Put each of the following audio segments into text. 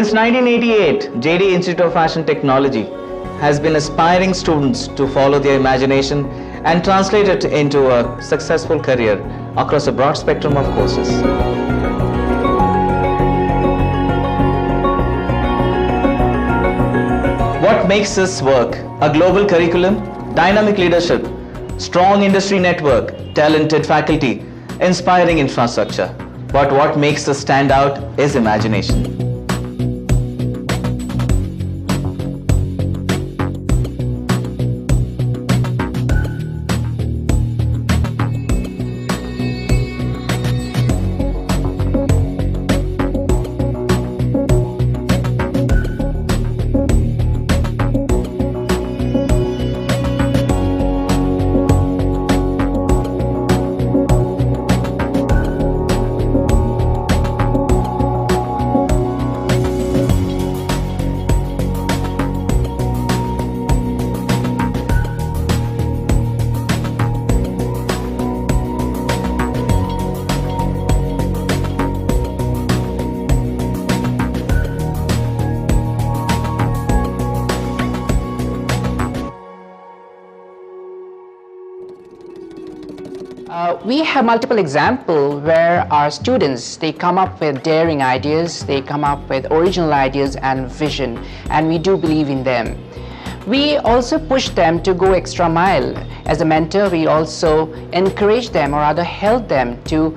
Since 1988, JD Institute of Fashion Technology has been aspiring students to follow their imagination and translate it into a successful career across a broad spectrum of courses. What makes this work? A global curriculum, dynamic leadership, strong industry network, talented faculty, inspiring infrastructure. But what makes us stand out is imagination. We have multiple examples where our students, they come up with daring ideas, they come up with original ideas and vision, and we do believe in them. We also push them to go extra mile. As a mentor, we also encourage them, or rather help them to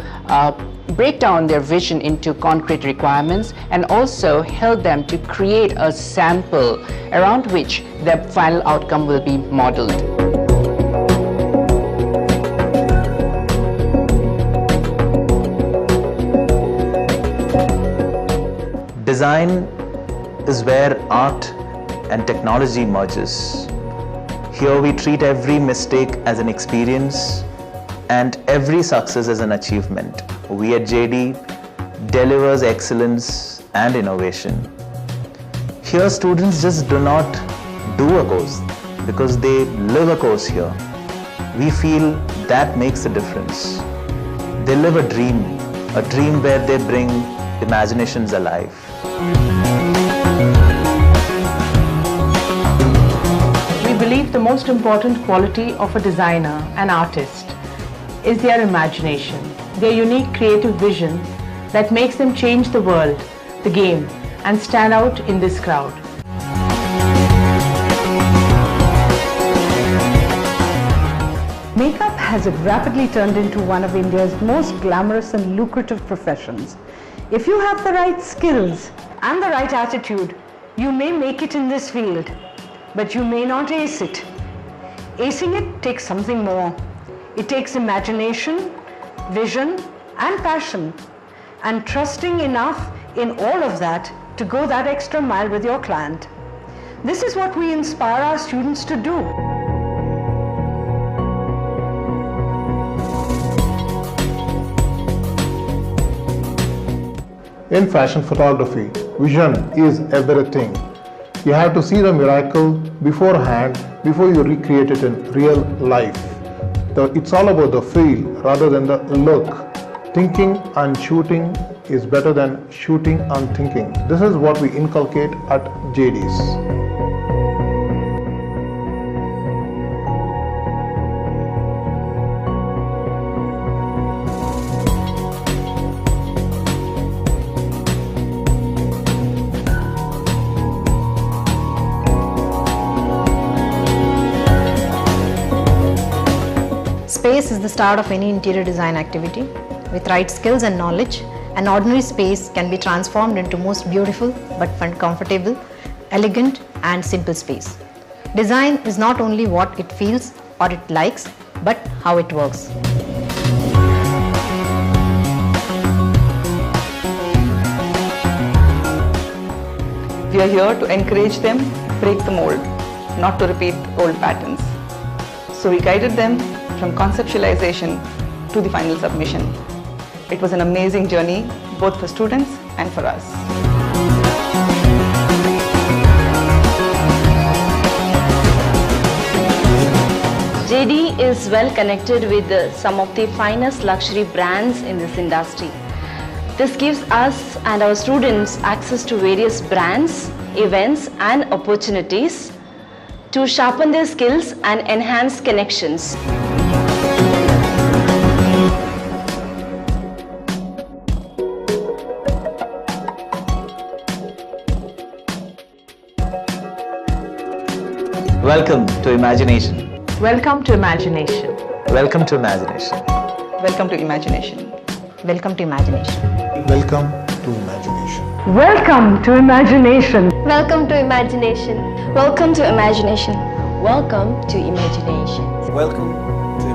break down their vision into concrete requirements, and also help them to create a sample around which the final outcome will be modeled. Design is where art and technology merges. Here we treat every mistake as an experience and every success as an achievement. We at JD delivers excellence and innovation. Here students just do not do a course because they live a course here. We feel that makes a difference. They live a dream where they bring imaginations alive. We believe the most important quality of a designer, an artist, is their imagination, their unique creative vision that makes them change the world, the game, and stand out in this crowd. Makeup has rapidly turned into one of India's most glamorous and lucrative professions. If you have the right skills and the right attitude, you may make it in this field, but you may not ace it. Acing it takes something more. It takes imagination, vision, and passion, and trusting enough in all of that to go that extra mile with your client. This is what we inspire our students to do. In fashion photography, vision is everything. You have to see the miracle beforehand before you recreate it in real life. It's all about the feel rather than the look. Thinking and shooting is better than shooting and thinking. This is what we inculcate at JD's. Space is the start of any interior design activity. With right skills and knowledge, an ordinary space can be transformed into most beautiful but comfortable, elegant and simple space. Design is not only what it feels or it likes, but how it works. We are here to encourage them to break the mold, not to repeat old patterns. So we guided them from conceptualization to the final submission. It was an amazing journey, both for students and for us. JD is well connected with some of the finest luxury brands in this industry. This gives us and our students access to various brands, events and opportunities to sharpen their skills and enhance connections. Welcome to Imagination. Welcome to Imagination. Welcome to Imagination. Welcome to Imagination. Welcome to Imagination. Welcome to Imagination. Welcome to Imagination. Welcome to Imagination. Welcome to Imagination. Welcome to Imagination. Welcome to